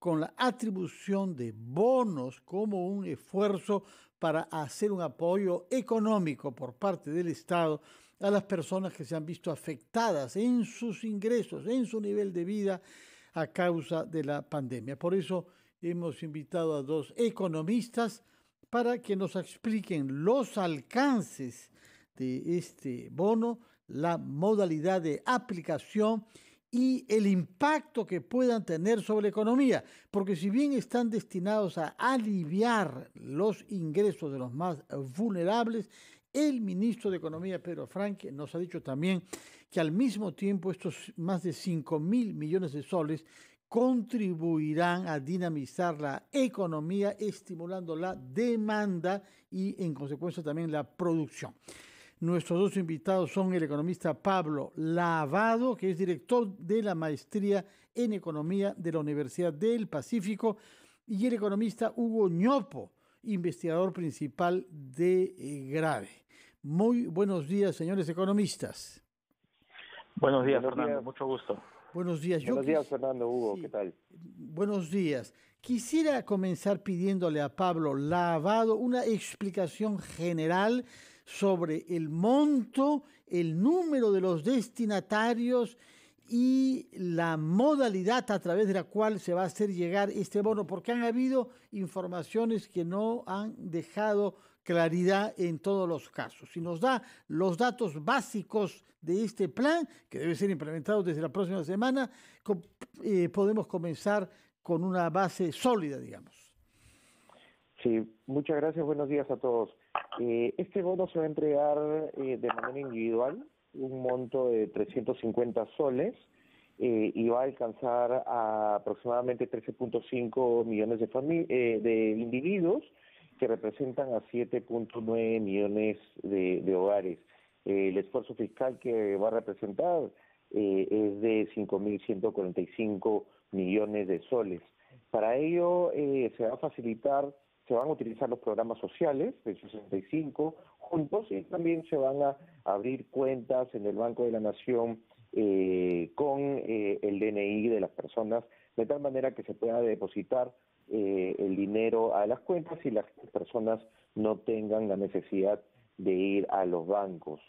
con la atribución de bonos como un esfuerzo para hacer un apoyo económico por parte del Estado a las personas que se han visto afectadas en sus ingresos, en su nivel de vida a causa de la pandemia. Por eso hemos invitado a dos economistas para que nos expliquen los alcances de este bono, la modalidad de aplicación y el impacto que puedan tener sobre la economía, porque si bien están destinados a aliviar los ingresos de los más vulnerables, el ministro de Economía, Pedro Franque, nos ha dicho también que al mismo tiempo estos más de 5.000 millones de soles contribuirán a dinamizar la economía, estimulando la demanda y en consecuencia también la producción. Nuestros dos invitados son el economista Pablo Lavado, que es director de la maestría en economía de la Universidad del Pacífico, y el economista Hugo Ñopo, investigador principal de GRADE. Muy buenos días, señores economistas. Buenos días, Fernando, mucho gusto. Buenos días. Buenos días, Fernando, Hugo, ¿qué tal? Buenos días. Quisiera comenzar pidiéndole a Pablo Lavado una explicación general sobre el monto, el número de los destinatarios y la modalidad a través de la cual se va a hacer llegar este bono, porque han habido informaciones que no han dejado claridad en todos los casos. Si nos da los datos básicos de este plan, que debe ser implementado desde la próxima semana, podemos comenzar con una base sólida, digamos. Sí, muchas gracias, buenos días a todos. Este bono se va a entregar de manera individual, un monto de 350 soles, y va a alcanzar a aproximadamente 13.5 millones de individuos, que representan a 7.9 millones de hogares. El esfuerzo fiscal que va a representar es de 5.145 millones de soles. Para ello se va a facilitar, se van a utilizar los programas sociales del 65 juntos y también se van a abrir cuentas en el Banco de la Nación con el DNI de las personas, de tal manera que se pueda depositar el dinero a las cuentas y las personas no tengan la necesidad de ir a los bancos.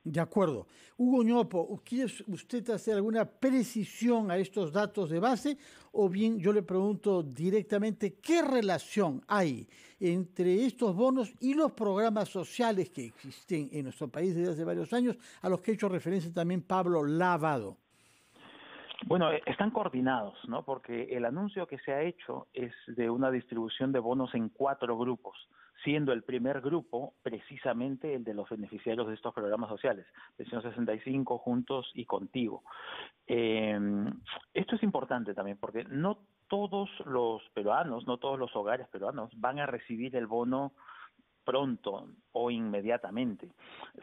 De acuerdo. Hugo Ñopo, ¿quiere usted hacer alguna precisión a estos datos de base? O bien yo le pregunto directamente, ¿qué relación hay entre estos bonos y los programas sociales que existen en nuestro país desde hace varios años, a los que ha hecho referencia también Pablo Lavado? Bueno, están coordinados, ¿no? Porque el anuncio que se ha hecho es de una distribución de bonos en 4 grupos, siendo el primer grupo precisamente el de los beneficiarios de estos programas sociales, Pensión 65, Juntos y Contigo. Esto es importante también porque no todos los peruanos, no todos los hogares peruanos van a recibir el bono pronto o inmediatamente.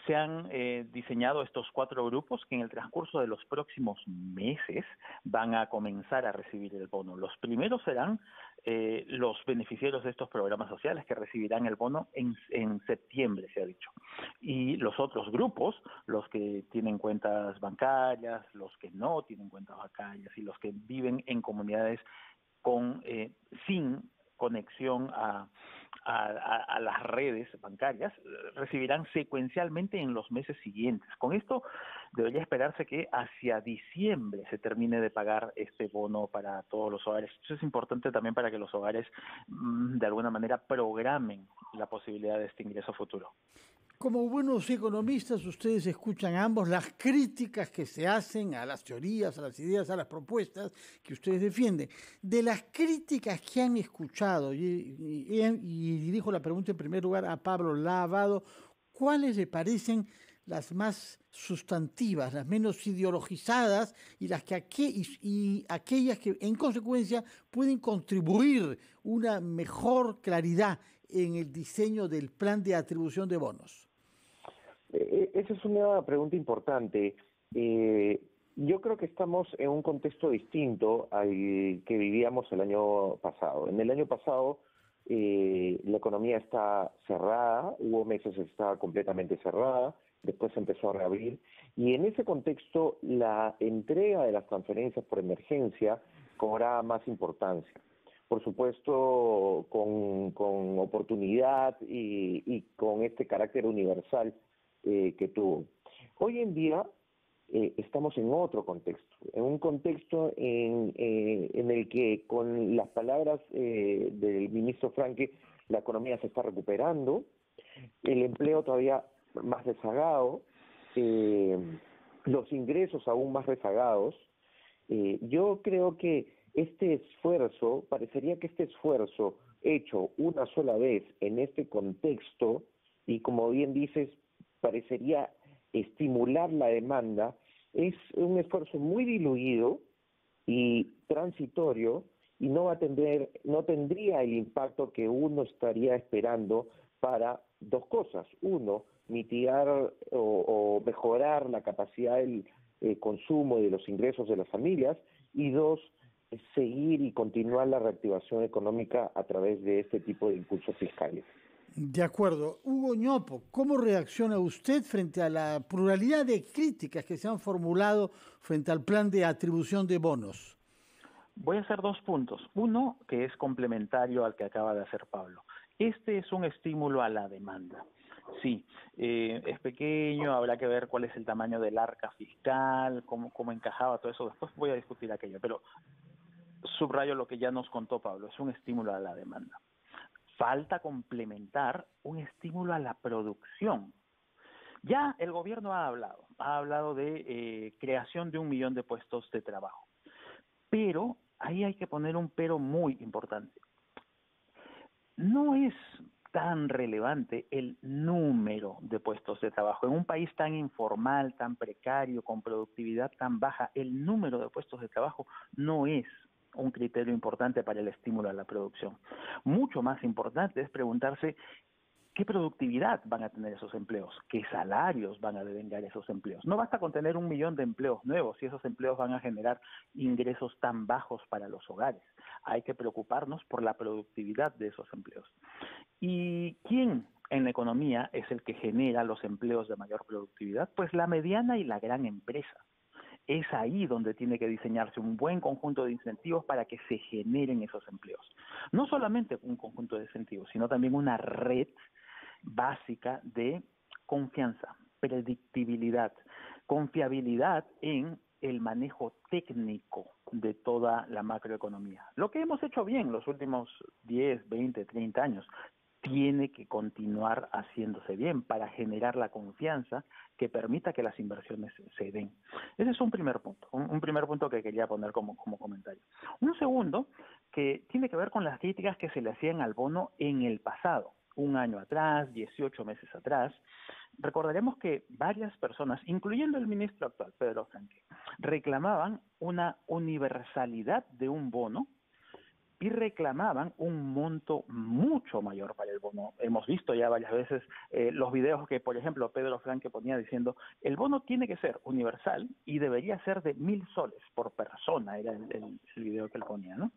Se han diseñado estos 4 grupos que en el transcurso de los próximos meses van a comenzar a recibir el bono. Los primeros serán los beneficiarios de estos programas sociales que recibirán el bono en septiembre, se ha dicho. Y los otros grupos, los que tienen cuentas bancarias, los que no tienen cuentas bancarias y los que viven en comunidades sin conexión a las redes bancarias, recibirán secuencialmente en los meses siguientes. Con esto debería esperarse que hacia diciembre se termine de pagar este bono para todos los hogares. Eso es importante también para que los hogares de alguna manera programen la posibilidad de este ingreso futuro. Como buenos economistas, ustedes escuchan ambos las críticas que se hacen a las teorías, a las ideas, a las propuestas que ustedes defienden. De las críticas que han escuchado, y dirijo la pregunta en primer lugar a Pablo Lavado, ¿cuáles le parecen las más sustantivas, las menos ideologizadas y aquellas que en consecuencia pueden contribuir una mejor claridad en el diseño del plan de atribución de bonos? Esa es una pregunta importante. Yo creo que estamos en un contexto distinto al que vivíamos el año pasado. En el año pasado la economía está cerrada, hubo meses que estaba completamente cerrada, después se empezó a reabrir, y en ese contexto la entrega de las transferencias por emergencia cobraba más importancia. Por supuesto, con oportunidad y con este carácter universal que tuvo. Hoy en día estamos en otro contexto, en un contexto en el que, con las palabras del ministro Franque, la economía se está recuperando, el empleo todavía más rezagado, los ingresos aún más rezagados. Yo creo que parecería que este esfuerzo hecho una sola vez en este contexto, y como bien dices, parecería estimular la demanda, es un esfuerzo muy diluido y transitorio, y no tendría el impacto que uno estaría esperando para dos cosas. Uno, mitigar o mejorar la capacidad del consumo y de los ingresos de las familias, y dos, seguir y continuar la reactivación económica a través de este tipo de impulsos fiscales. De acuerdo. Hugo Ñopo, ¿cómo reacciona usted frente a la pluralidad de críticas que se han formulado frente al plan de atribución de bonos? Voy a hacer 2 puntos. Uno, que es complementario al que acaba de hacer Pablo. Este es un estímulo a la demanda. Sí, es pequeño, habrá que ver cuál es el tamaño del arca fiscal, cómo encajaba todo eso. Después voy a discutir aquello, pero subrayo lo que ya nos contó Pablo, es un estímulo a la demanda. Falta complementar un estímulo a la producción. Ya el gobierno ha hablado de creación de 1 millón de puestos de trabajo, pero ahí hay que poner un pero muy importante. No es tan relevante el número de puestos de trabajo. En un país tan informal, tan precario, con productividad tan baja, el número de puestos de trabajo no es un criterio importante para el estímulo a la producción. Mucho más importante es preguntarse qué productividad van a tener esos empleos, qué salarios van a devengar esos empleos. No basta con tener 1 millón de empleos nuevos si esos empleos van a generar ingresos tan bajos para los hogares. Hay que preocuparnos por la productividad de esos empleos. ¿Y quién en la economía es el que genera los empleos de mayor productividad? Pues la mediana y la gran empresa. Es ahí donde tiene que diseñarse un buen conjunto de incentivos para que se generen esos empleos. No solamente un conjunto de incentivos, sino también una red básica de confianza, predictibilidad, confiabilidad en el manejo técnico de toda la macroeconomía. Lo que hemos hecho bien los últimos 10, 20, 30 años tiene que continuar haciéndose bien para generar la confianza que permita que las inversiones se den. Ese es un primer punto, un primer punto que quería poner como comentario. Un segundo que tiene que ver con las críticas que se le hacían al bono en el pasado. 1 año atrás, 18 meses atrás, recordaremos que varias personas, incluyendo el ministro actual, Pedro Franque, reclamaban una universalidad de un bono y reclamaban un monto mucho mayor para el bono. Hemos visto ya varias veces los videos que, por ejemplo, Pedro Franque ponía diciendo el bono tiene que ser universal y debería ser de 1.000 soles por persona, era el video que él ponía, ¿no?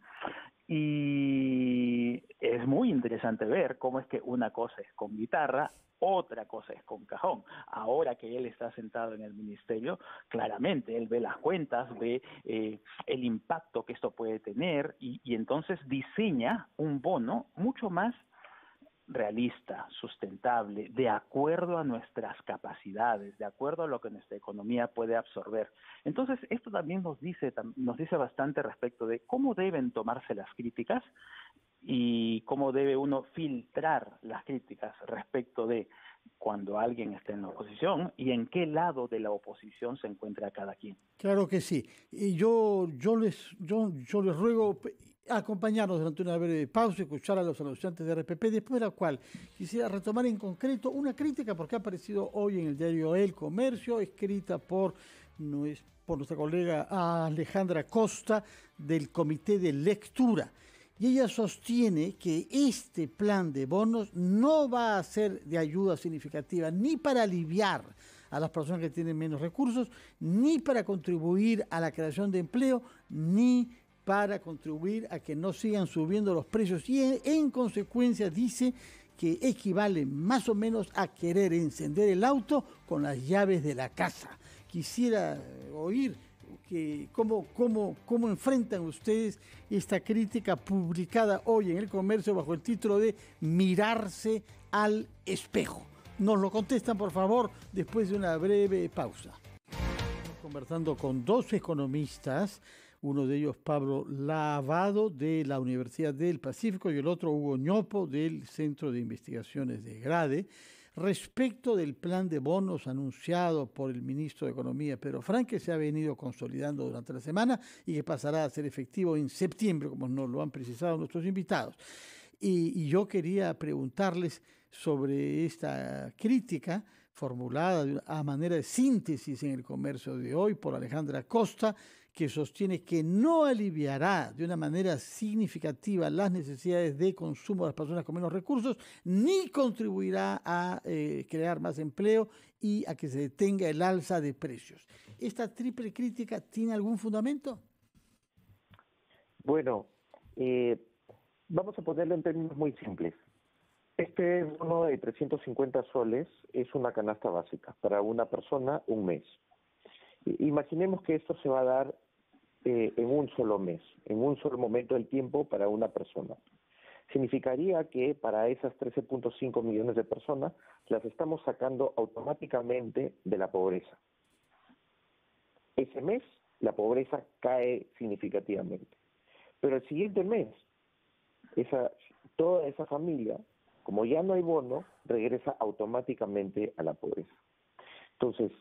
Y es muy interesante ver cómo es que una cosa es con guitarra, otra cosa es con cajón. Ahora que él está sentado en el ministerio, claramente él ve las cuentas, ve el impacto que esto puede tener y entonces diseña un bono mucho más realista, sustentable, de acuerdo a nuestras capacidades, de acuerdo a lo que nuestra economía puede absorber. Entonces, esto también nos dice bastante respecto de cómo deben tomarse las críticas y cómo debe uno filtrar las críticas respecto de cuando alguien está en la oposición y en qué lado de la oposición se encuentra cada quien. Claro que sí. Y yo les ruego acompañarnos durante una breve pausa y escuchar a los anunciantes de RPP, después de la cual quisiera retomar en concreto una crítica porque ha aparecido hoy en el diario El Comercio, escrita por nuestra colega Alejandra Costa del Comité de Lectura. Y ella sostiene que este plan de bonos no va a ser de ayuda significativa ni para aliviar a las personas que tienen menos recursos, ni para contribuir a la creación de empleo, ni para contribuir a que no sigan subiendo los precios. Y en consecuencia dice que equivale más o menos a querer encender el auto con las llaves de la casa. Quisiera oír ¿Cómo enfrentan ustedes esta crítica publicada hoy en El Comercio bajo el título de Mirarse al espejo? Nos lo contestan, por favor, después de una breve pausa. Estamos conversando con dos economistas, uno de ellos Pablo Lavado de la Universidad del Pacífico y el otro Hugo Ñopo del Centro de Investigaciones de Grade, respecto del plan de bonos anunciado por el ministro de Economía, Pedro Frank, que se ha venido consolidando durante la semana y que pasará a ser efectivo en septiembre, como nos lo han precisado nuestros invitados. Y yo quería preguntarles sobre esta crítica formulada a manera de síntesis en El Comercio de hoy por Alejandra Costa, que sostiene que no aliviará de una manera significativa las necesidades de consumo de las personas con menos recursos, ni contribuirá a crear más empleo y a que se detenga el alza de precios. ¿Esta triple crítica tiene algún fundamento? Bueno, vamos a ponerlo en términos muy simples. Este bono de 350 soles es una canasta básica para una persona un mes. Imaginemos que esto se va a dar en un solo mes, en un solo momento del tiempo para una persona. Significaría que para esas 13.5 millones de personas las estamos sacando automáticamente de la pobreza. Ese mes la pobreza cae significativamente. Pero el siguiente mes, toda esa familia, como ya no hay bono, regresa automáticamente a la pobreza. Entonces,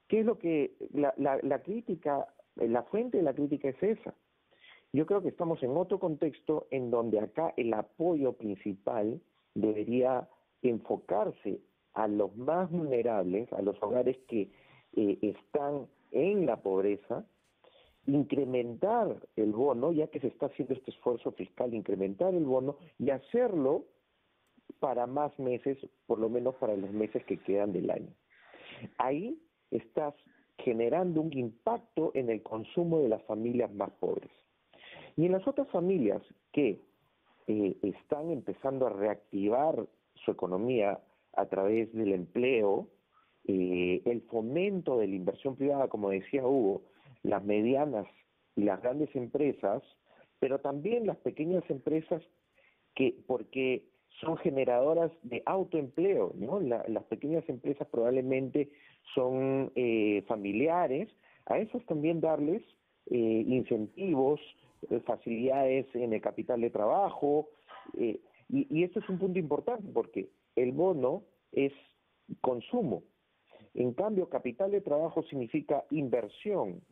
¿qué es lo que la crítica, la fuente de la crítica es esa? Yo creo que estamos en otro contexto en donde acá el apoyo principal debería enfocarse a los más vulnerables, a los hogares que están en la pobreza, incrementar el bono, ya que se está haciendo este esfuerzo fiscal, incrementar el bono y hacerlo para más meses, por lo menos para los meses que quedan del año. Ahí estás generando un impacto en el consumo de las familias más pobres. Y en las otras familias que están empezando a reactivar su economía a través del empleo, el fomento de la inversión privada, como decía Hugo, las medianas y las grandes empresas, pero también las pequeñas empresas porque son generadoras de autoempleo, ¿no? Las pequeñas empresas probablemente son familiares, a esas también darles incentivos, facilidades en el capital de trabajo, y esto es un punto importante porque el bono es consumo. En cambio, capital de trabajo significa inversión,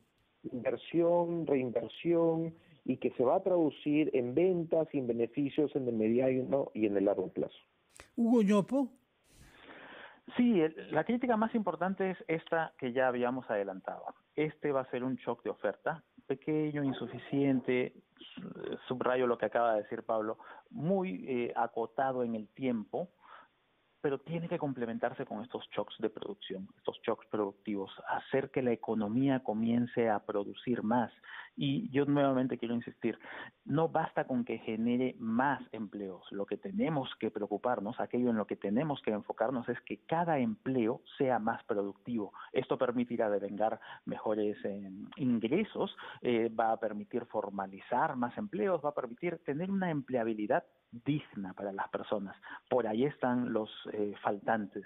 reinversión, y que se va a traducir en ventas y en beneficios en el mediano y en el largo plazo. Hugo Ñopo. Sí, la crítica más importante es esta que ya habíamos adelantado. Este va a ser un shock de oferta, pequeño, insuficiente, subrayo lo que acaba de decir Pablo, muy acotado en el tiempo, pero tiene que complementarse con estos shocks de producción, estos shocks productivos, hacer que la economía comience a producir más. Y yo nuevamente quiero insistir, no basta con que genere más empleos. Lo que tenemos que preocuparnos, aquello en lo que tenemos que enfocarnos es que cada empleo sea más productivo. Esto permitirá devengar mejores ingresos, va a permitir formalizar más empleos, va a permitir tener una empleabilidad digna para las personas. Por ahí están los faltantes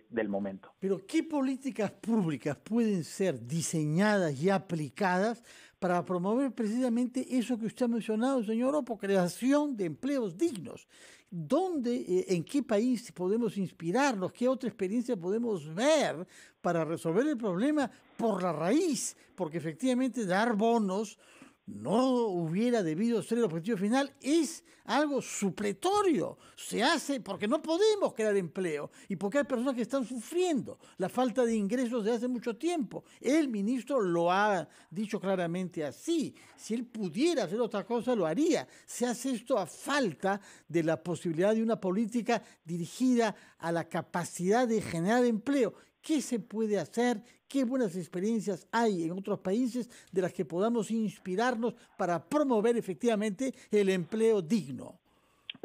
del momento. Pero ¿qué políticas públicas pueden ser diseñadas y aplicadas para promover precisamente eso que usted ha mencionado, señor Opo, creación de empleos dignos? ¿Dónde, en qué país podemos inspirarnos? ¿Qué otra experiencia podemos ver para resolver el problema por la raíz? Porque efectivamente dar bonos no hubiera debido ser el objetivo final, es algo supletorio. Se hace porque no podemos crear empleo y porque hay personas que están sufriendo la falta de ingresos desde hace mucho tiempo. El ministro lo ha dicho claramente así. Si él pudiera hacer otra cosa, lo haría. Se hace esto a falta de la posibilidad de una política dirigida a la capacidad de generar empleo. ¿Qué se puede hacer? ¿Qué buenas experiencias hay en otros países de las que podamos inspirarnos para promover efectivamente el empleo digno?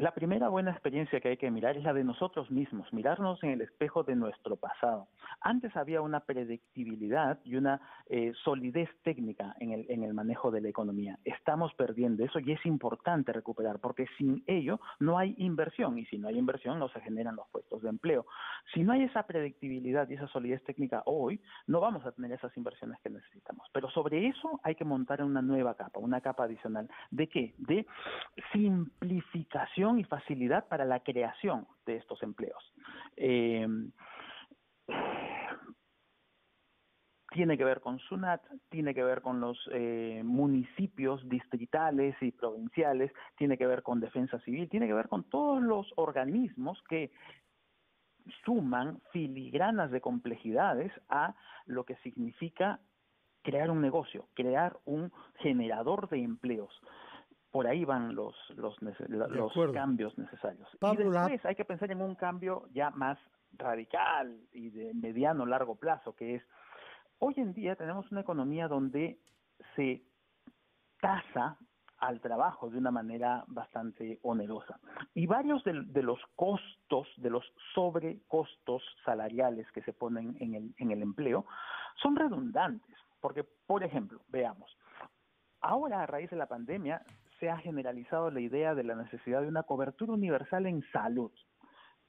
La primera buena experiencia que hay que mirar es la de nosotros mismos, mirarnos en el espejo de nuestro pasado. Antes había una predictibilidad y una solidez técnica en el manejo de la economía. Estamos perdiendo eso y es importante recuperar, porque sin ello no hay inversión, y si no hay inversión no se generan los puestos de empleo. Si no hay esa predictibilidad y esa solidez técnica hoy, no vamos a tener esas inversiones que necesitamos. Pero sobre eso hay que montar una nueva capa, una capa adicional. ¿De qué? De simplificación y facilidad para la creación de estos empleos. Tiene que ver con SUNAT, tiene que ver con los municipios distritales y provinciales, tiene que ver con defensa civil, tiene que ver con todos los organismos que suman filigranas de complejidades a lo que significa crear un negocio, crear un generador de empleos. Por ahí van los cambios necesarios. Pablo, y después hay que pensar en un cambio ya más radical y de mediano largo plazo, que es, hoy en día tenemos una economía donde se tasa al trabajo de una manera bastante onerosa. Y varios de los costos, de los sobrecostos salariales que se ponen en el empleo, son redundantes. Porque, por ejemplo, veamos, ahora a raíz de la pandemia se ha generalizado la idea de la necesidad de una cobertura universal en salud.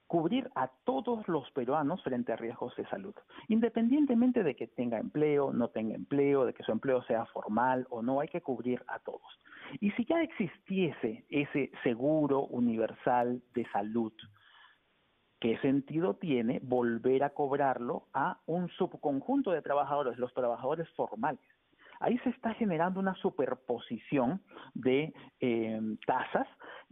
Cubrir a todos los peruanos frente a riesgos de salud, independientemente de que tenga empleo, no tenga empleo, de que su empleo sea formal o no, hay que cubrir a todos. Y si ya existiese ese seguro universal de salud, ¿qué sentido tiene volver a cobrarlo a un subconjunto de trabajadores, los trabajadores formales? Ahí se está generando una superposición de tasas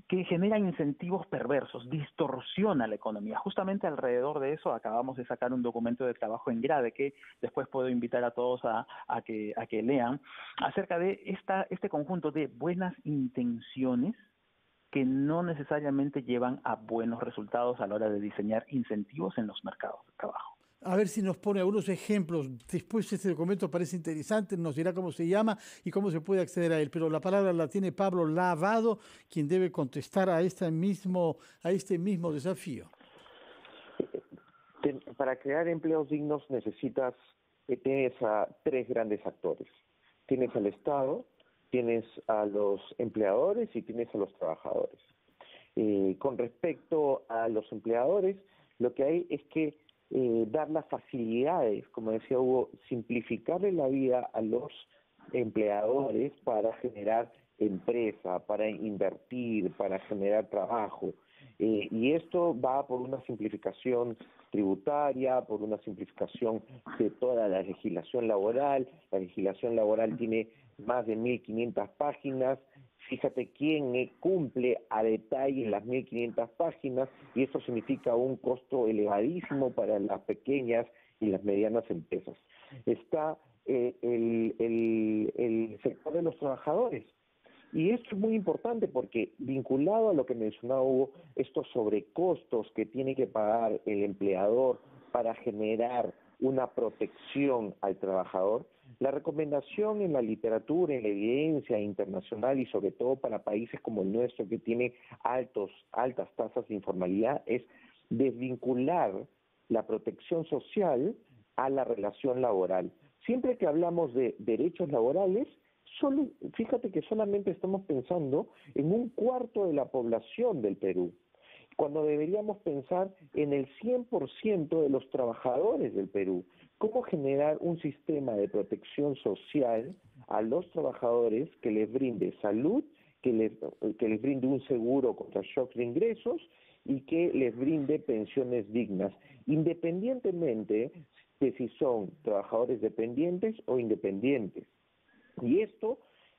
que generan incentivos perversos, distorsiona la economía. Justamente alrededor de eso acabamos de sacar un documento de trabajo en grade que después puedo invitar a todos a que lean, acerca de este conjunto de buenas intenciones que no necesariamente llevan a buenos resultados a la hora de diseñar incentivos en los mercados de trabajo. A ver si nos pone algunos ejemplos. Después este documento parece interesante, nos dirá cómo se llama y cómo se puede acceder a él. Pero la palabra la tiene Pablo Lavado, quien debe contestar a este mismo desafío. Para crear empleos dignos tienes a tres grandes actores. Tienes al Estado, tienes a los empleadores y tienes a los trabajadores. Con respecto a los empleadores, lo que hay es que dar las facilidades, como decía Hugo, simplificarle la vida a los empleadores para generar empresa, para invertir, para generar trabajo. Y esto va por una simplificación tributaria, por una simplificación de toda la legislación laboral. La legislación laboral tiene más de 1.500 páginas. Fíjate quién cumple a detalle las 1.500 páginas, y eso significa un costo elevadísimo para las pequeñas y las medianas empresas. Está el sector de los trabajadores. Y esto es muy importante porque, vinculado a lo que mencionaba Hugo, estos sobrecostos que tiene que pagar el empleador para generar una protección al trabajador, la recomendación en la literatura, en la evidencia internacional y sobre todo para países como el nuestro que tiene altas tasas de informalidad es desvincular la protección social a la relación laboral. Siempre que hablamos de derechos laborales, fíjate que solamente estamos pensando en un cuarto de la población del Perú, cuando deberíamos pensar en el 100% de los trabajadores del Perú. ¿Cómo generar un sistema de protección social a los trabajadores que les brinde salud, que les brinde un seguro contra shock de ingresos y que les brinde pensiones dignas, independientemente de si son trabajadores dependientes o independientes? Y esto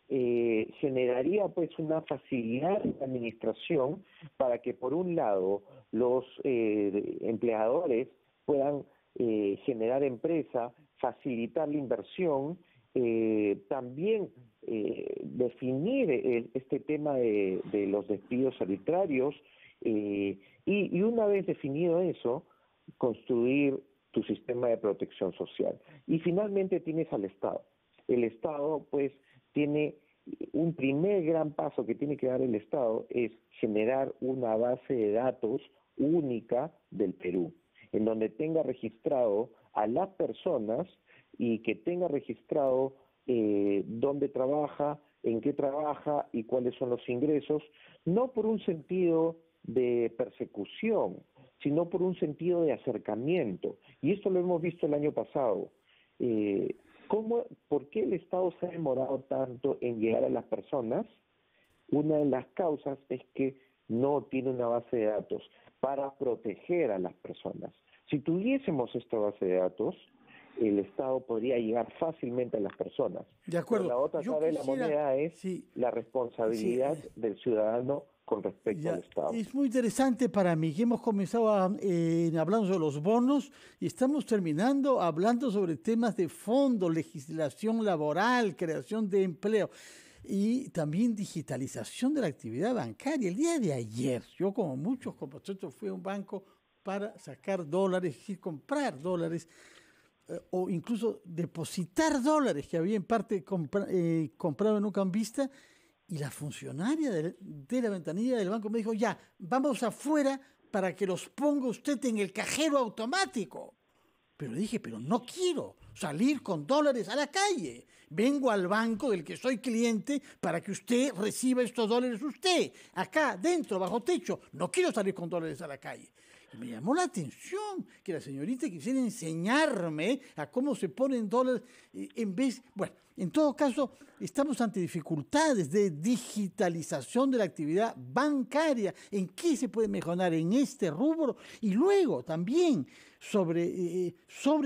generaría pues una facilidad en la administración para que por un lado los empleadores puedan generar empresa, facilitar la inversión, también definir este tema de los despidos arbitrarios y una vez definido eso, construir tu sistema de protección social. Y finalmente tienes al Estado. El Estado, pues, tiene un primer gran paso que tiene que dar el Estado es generar una base de datos única del Perú, en donde tenga registrado a las personas y que tenga registrado dónde trabaja, en qué trabaja y cuáles son los ingresos, no por un sentido de persecución, sino por un sentido de acercamiento. Y esto lo hemos visto el año pasado. ¿Por qué el Estado se ha demorado tanto en llegar a las personas? Una de las causas es que no tiene una base de datos para proteger a las personas. Si tuviésemos esta base de datos, el Estado podría llegar fácilmente a las personas. De acuerdo. Pero la otra cara de la moneda es la responsabilidad del ciudadano con respecto al Estado. Es muy interesante para mí que hemos comenzado hablando sobre los bonos y estamos terminando hablando sobre temas de fondo, legislación laboral, creación de empleo y también digitalización de la actividad bancaria. El día de ayer, yo como muchos compatriotas fui a un banco para sacar dólares y comprar dólares o incluso depositar dólares que había en parte comprado en un cambista. Y la funcionaria de la ventanilla del banco me dijo, ya, vamos afuera para que los ponga usted en el cajero automático. Pero le dije, pero no quiero salir con dólares a la calle. Vengo al banco del que soy cliente para que usted reciba estos dólares usted, acá, dentro, bajo techo. No quiero salir con dólares a la calle. Y me llamó la atención que la señorita quisiera enseñarme a cómo se ponen dólares en vez... Bueno, en todo caso, estamos ante dificultades de digitalización de la actividad bancaria. ¿En qué se puede mejorar en este rubro? Y luego también sobre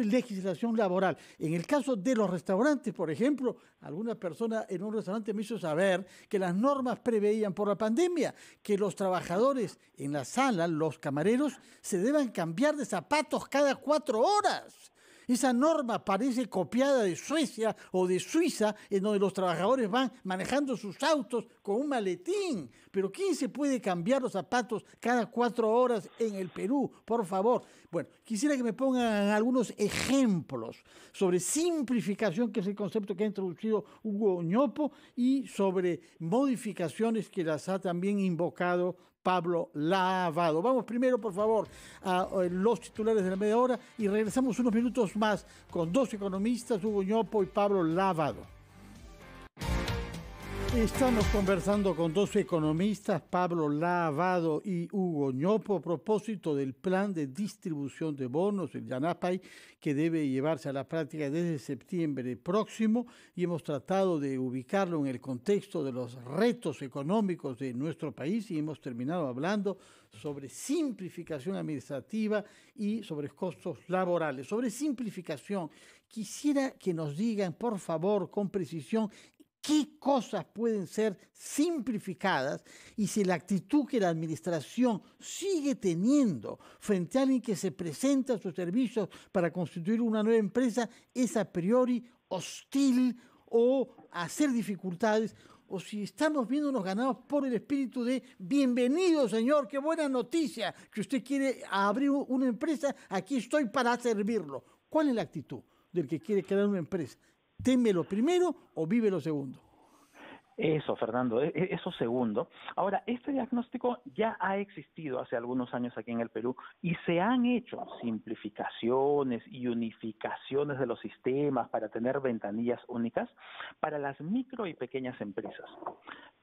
legislación laboral. En el caso de los restaurantes, por ejemplo, alguna persona en un restaurante me hizo saber que las normas preveían por la pandemia que los trabajadores en la sala, los camareros, se deban cambiar de zapatos cada 4 horas. Esa norma parece copiada de Suecia o de Suiza, en donde los trabajadores van manejando sus autos con un maletín. Pero ¿quién se puede cambiar los zapatos cada 4 horas en el Perú? Por favor. Bueno, quisiera que me pongan algunos ejemplos sobre simplificación, que es el concepto que ha introducido Hugo Ñopo, y sobre modificaciones que las ha también invocado Pablo Lavado. Vamos primero, por favor, a los titulares de la media hora y regresamos unos minutos más con 2 economistas, Hugo Ñopo y Pablo Lavado. Estamos conversando con 2 economistas, Pablo Lavado y Hugo Ñopo, a propósito del plan de distribución de bonos, el Yanapay, que debe llevarse a la práctica desde septiembre próximo, y hemos tratado de ubicarlo en el contexto de los retos económicos de nuestro país y hemos terminado hablando sobre simplificación administrativa y sobre costos laborales. Sobre simplificación, quisiera que nos digan, por favor, con precisión, qué cosas pueden ser simplificadas y si la actitud que la administración sigue teniendo frente a alguien que se presenta a sus servicios para constituir una nueva empresa es a priori hostil o hacer dificultades, o si estamos viéndonos ganados por el espíritu de bienvenido, señor, qué buena noticia, que usted quiere abrir una empresa, aquí estoy para servirlo. ¿Cuál es la actitud del que quiere crear una empresa? ¿Teme lo primero o vive lo segundo? Eso, Fernando, eso segundo. Ahora, este diagnóstico ya ha existido hace algunos años aquí en el Perú y se han hecho simplificaciones y unificaciones de los sistemas para tener ventanillas únicas para las micro y pequeñas empresas,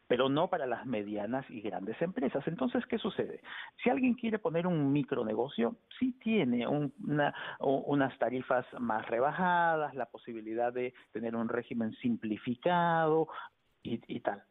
pero no para las medianas y grandes empresas. Entonces, ¿qué sucede? Si alguien quiere poner un micronegocio, sí tiene unas tarifas más rebajadas, la posibilidad de tener un régimen simplificado y tal.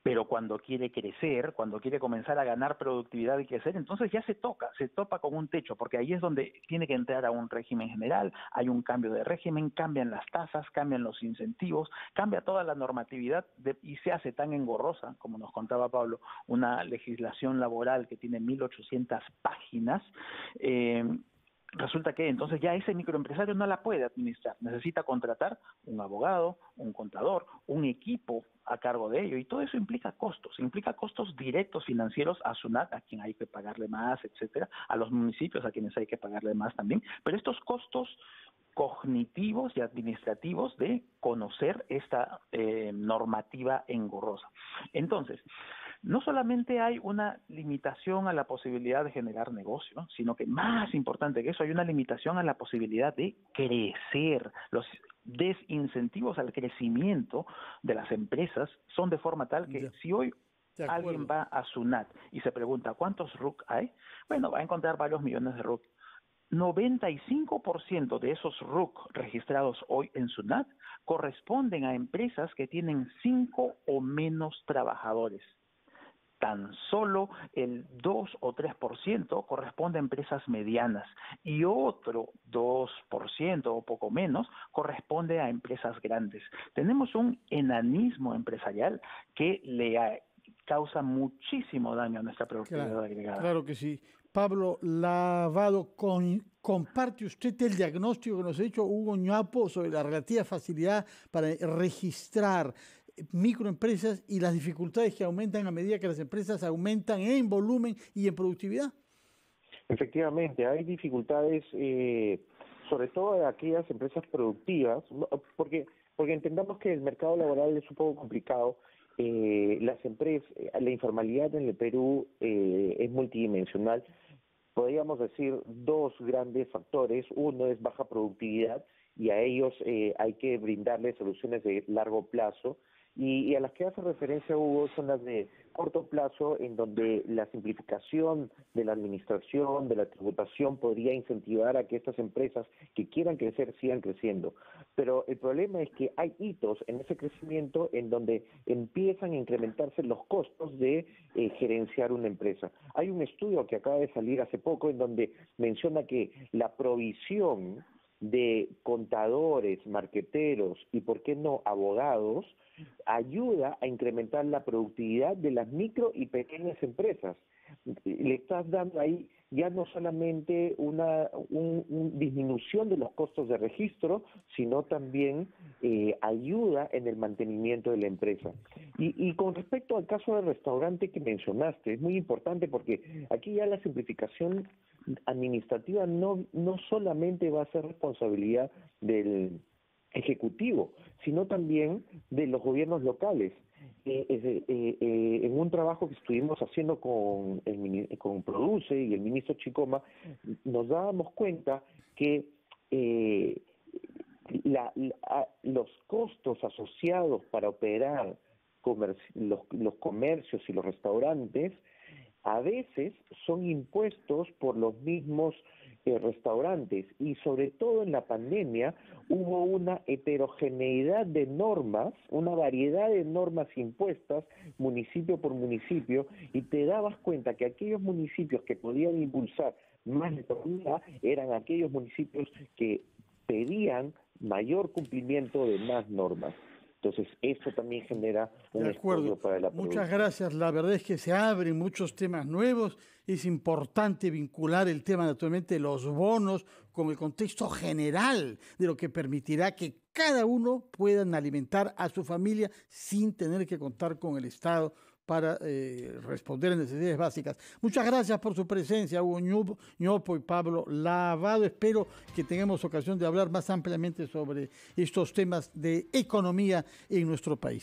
Pero cuando quiere crecer, cuando quiere comenzar a ganar productividad y crecer, entonces ya se topa con un techo, porque ahí es donde tiene que entrar a un régimen general, hay un cambio de régimen, cambian las tasas, cambian los incentivos, cambia toda la normatividad y se hace tan engorrosa, como nos contaba Pablo, una legislación laboral que tiene 1.800 páginas, resulta que entonces ya ese microempresario no la puede administrar, necesita contratar un abogado, un contador, un equipo a cargo de ello, y todo eso implica costos directos financieros a SUNAT, a quien hay que pagarle más, etcétera, a los municipios a quienes hay que pagarle más también, pero estos costos cognitivos y administrativos de conocer esta normativa engorrosa. Entonces, no solamente hay una limitación a la posibilidad de generar negocio, sino que más importante que eso, hay una limitación a la posibilidad de crecer. Los desincentivos al crecimiento de las empresas son de forma tal que si hoy alguien va a SUNAT y se pregunta ¿cuántos RUC hay? Bueno, va a encontrar varios millones de RUC. 95% de esos RUC registrados hoy en SUNAT corresponden a empresas que tienen 5 o menos trabajadores. Tan solo el 2 o 3% corresponde a empresas medianas y otro 2% o poco menos corresponde a empresas grandes. Tenemos un enanismo empresarial que le causa muchísimo daño a nuestra productividad agregada. Claro que sí. Pablo Lavado, ¿comparte usted el diagnóstico que nos ha hecho Hugo Ñuapo sobre la relativa facilidad para registrar microempresas y las dificultades que aumentan a medida que las empresas aumentan en volumen y en productividad? Efectivamente, hay dificultades, sobre todo de aquellas empresas productivas, porque entendamos que el mercado laboral es un poco complicado. Las empresas, la informalidad en el Perú es multidimensional. Podríamos decir dos grandes factores. Uno es baja productividad y a ellos hay que brindarles soluciones de largo plazo. Y a las que hace referencia Hugo son las de corto plazo, en donde la simplificación de la administración, de la tributación, podría incentivar a que estas empresas que quieran crecer sigan creciendo. Pero el problema es que hay hitos en ese crecimiento en donde empiezan a incrementarse los costos de gerenciar una empresa. Hay un estudio que acaba de salir hace poco en donde menciona que la provisión de contadores, marqueteros y, ¿por qué no, abogados, ayuda a incrementar la productividad de las micro y pequeñas empresas? Le estás dando ahí ya no solamente una disminución de los costos de registro, sino también ayuda en el mantenimiento de la empresa. Y con respecto al caso del restaurante que mencionaste, es muy importante porque aquí ya la simplificación administrativa no solamente va a ser responsabilidad del Ejecutivo, sino también de los gobiernos locales. En un trabajo que estuvimos haciendo con Produce y el ministro Chicoma, nos dábamos cuenta que los costos asociados para operar los comercios y los restaurantes a veces son impuestos por los mismos restaurantes, y sobre todo en la pandemia hubo una heterogeneidad de normas, una variedad de normas impuestas municipio por municipio, y te dabas cuenta que aquellos municipios que podían impulsar más la economía eran aquellos municipios que pedían mayor cumplimiento de más normas. Entonces, esto también genera un escollo para la producción. Muchas gracias. La verdad es que se abren muchos temas nuevos. Es importante vincular el tema, naturalmente, de los bonos con el contexto general de lo que permitirá que cada uno pueda alimentar a su familia sin tener que contar con el Estado para responder a necesidades básicas. Muchas gracias por su presencia, Hugo Ñuapo y Pablo Lavado. Espero que tengamos ocasión de hablar más ampliamente sobre estos temas de economía en nuestro país.